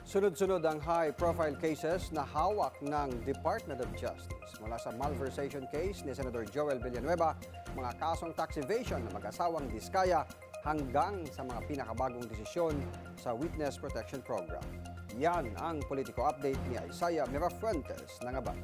Sunod-sunod ang high-profile cases na hawak ng Department of Justice. Mula sa malversation case ni Senator Joel Villanueva, mga kasong tax evasion ng mag-asawang Diskaya hanggang sa mga pinakabagong desisyon sa Witness Protection Program. Yan ang politiko update ni Isaiah Mirafuentes ng Abang.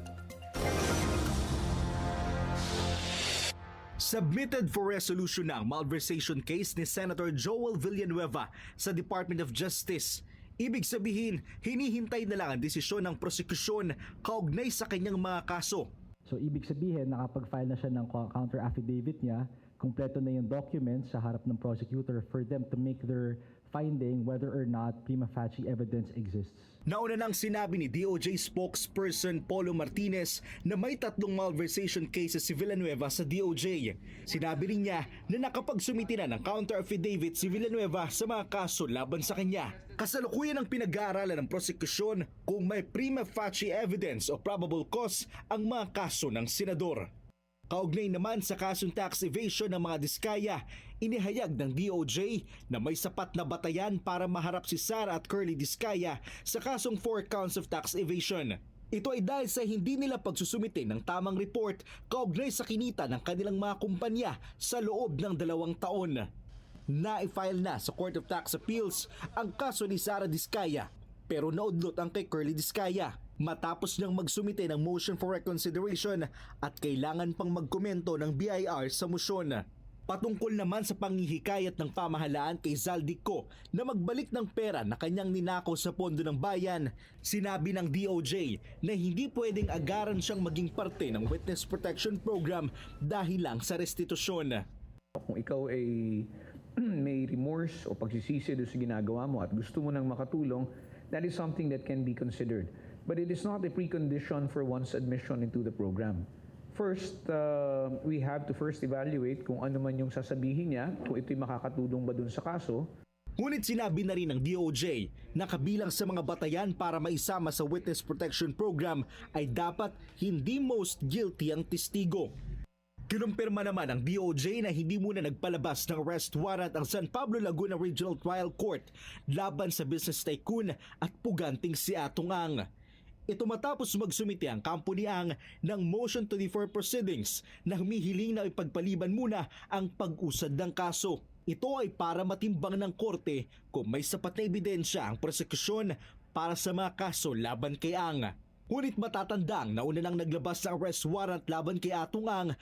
Submitted for resolution ang malversation case ni Senator Joel Villanueva sa Department of Justice. Ibig sabihin, hinihintay na lang ang desisyon ng prosekusyon kaugnay sa kanyang mga kaso. So ibig sabihin, nakapag-file na siya ng counter affidavit niya, kumpleto na yung documents sa harap ng prosecutor for them to make their finding whether or not prima facie evidence exists. Nauna nang sinabi ni DOJ spokesperson Polo Martinez na may 3 malversation cases si Villanueva sa DOJ. Sinabi rin niya na nakapagsumiti na ng counter affidavit si Villanueva sa mga kaso laban sa kanya. Kasalukuyan ang pinag-aaralan ng prosekusyon kung may prima facie evidence o probable cause ang mga kaso ng senador. Kaugnay naman sa kasong tax evasion ng mga Diskaya, inihayag ng DOJ na may sapat na batayan para maharap si Sara at Curly Diskaya sa kasong 4 counts of tax evasion. Ito ay dahil sa hindi nila pagsusumite ng tamang report kaugnay sa kinita ng kanilang mga kumpanya sa loob ng 2 taon. Na-file na sa Court of Tax Appeals ang kaso ni Sara Diskaya pero naudlot ang kay Curly Diskaya. Matapos niyang magsumite ng motion for reconsideration at kailangan pang magkomento ng BIR sa motion. Patungkol naman sa panghihikayat ng pamahalaan kay Zaldico na magbalik ng pera na kanyang ninakaw sa pondo ng bayan, sinabi ng DOJ na hindi pwedeng agaran siyang maging parte ng Witness Protection Program dahil lang sa restitusyon. Kung ikaw ay may remorse o pagsisisi doon sa ginagawa mo at gusto mo nang makatulong, that is something that can be considered. But it is not a precondition for one's admission into the program. First, we have to first evaluate kung ano man yung sasabihin niya, kung ito'y makakatulong ba dun sa kaso. Ngunit sinabi na rin ng DOJ na kabilang sa mga batayan para maisama sa Witness Protection Program ay dapat hindi most guilty ang testigo. Kinumpirma naman ng DOJ na hindi muna nagpalabas ng arrest warrant ang San Pablo Laguna Regional Trial Court laban sa business tycoon at puganting si Atong Ang. Ito matapos magsumite ang kampo ni Ang ng motion to defer proceedings na humihiling na ipagpaliban muna ang pag-usad ng kaso. Ito ay para matimbang ng korte kung may sapat na ebidensya ang prosekusyon para sa mga kaso laban kay Ang. Ngunit matatandang nauna nang naglabas ng arrest warrant laban kay Atong Ang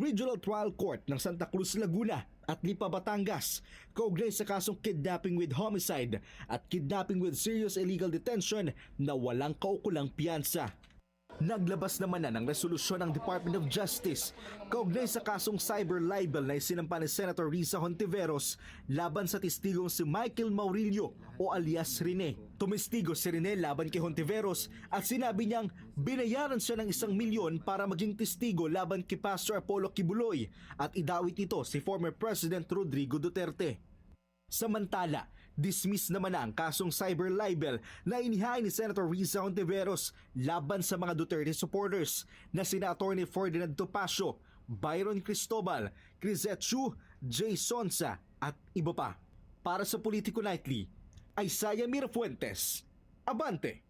Regional Trial Court ng Santa Cruz, Laguna at Lipa, Batangas kaugnay sa kasong kidnapping with homicide at kidnapping with serious illegal detention na walang kaukulang piyansa. Naglabas naman na ng resolusyon ng Department of Justice kaugnay sa kasong cyber libel na isinampa ni Senator Risa Hontiveros laban sa testigong si Michael Maurilio o alias Rene. Tumestigo si Rene laban kay Hontiveros at sinabi niyang binayaran siya ng 1 milyon para maging testigo laban kay Pastor Apollo Kibuloy at idawit ito si former President Rodrigo Duterte. Samantala, dismiss naman na ang kasong cyber libel na inihain ni Senator Risa Hontiveros laban sa mga Duterte supporters na sina Atty. Ferdinand Topacio, Byron Cristobal, Crisette Chu, Jay Sonsa at iba pa. Para sa Politico Nightly, Isaiah Mirafuentes, Abante.